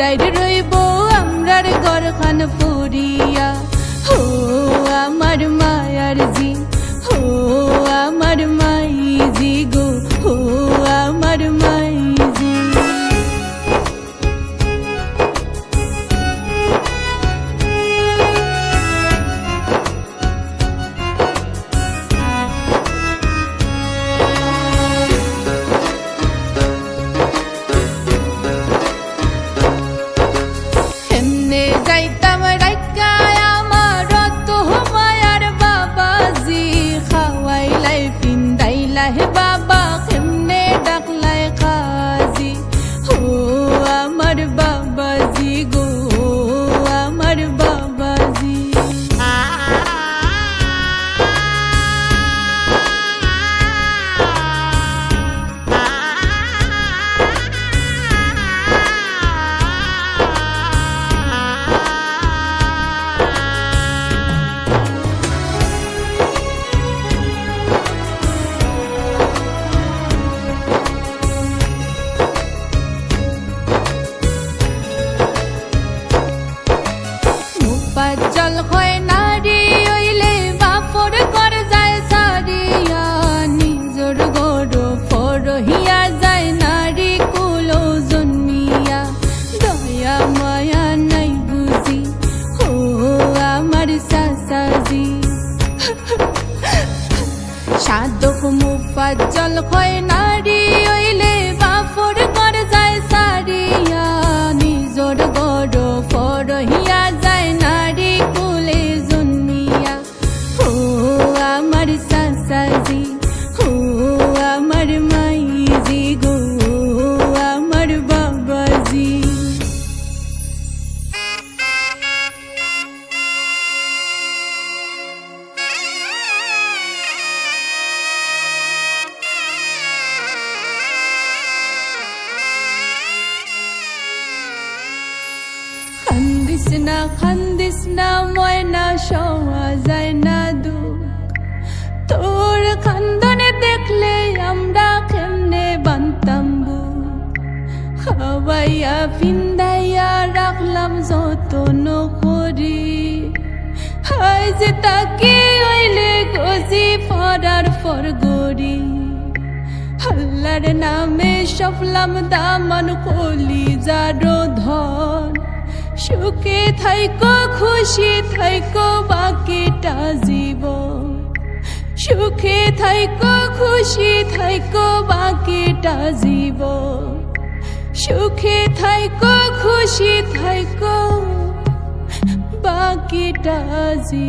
দাইর রইব আমরার ঘরখান পুরিয়া। ও আমার মায়ার জি, ও আমার মাইজি গো, ও আমার মাইজি। এমনে যাইতাম রাইকা আমার তো মায়ার বাবাজি, খাওয়াইলাই পিন্দাইলাই বাবা কেমনে ডাকলাই কাজি। ও আমার বাবাজি গো, আমার বাবাজি। জল হয় নারী হইলে বাপর ঘর যায় সারিয়া, নিজর গড় ফরহিয়া যায় নারী কুল জন্মিয়া। দয়া মায়া নাই বুঝি, ও আমার সাসাজি। সাধক মুফাজ্জল হয় নারী হইলে বাপর ঘর যায় সারিয়া, নিজর গড় ফরহিয়া যায় নারী কুলে জন্মিয়া। ও আমার সাসাজি, ও আমার মাইজি গো, আমার বাবাজি। খান্দিস না ময়না সওয়া যায় না দুঃখ, তোর খান্দনে দেখলে আমরা কেমনে বানতাম বুক। খাওয়াইয়া ফিন্দাইয়া রাখলাম যতন করি, হাই যে তাকে হইলে গজি ফরার ফরগরি। আল্লাহর নামে সফলাম দামান কলিজারো ধন, সুখে থাইকো খুশি থাইকো বাকিটা জীবন। সুখে থাইকো খুশি থাইকো বাকিটা জীবন। সুখে থাইকো খুশি থাইকো বাকিটা জীবন।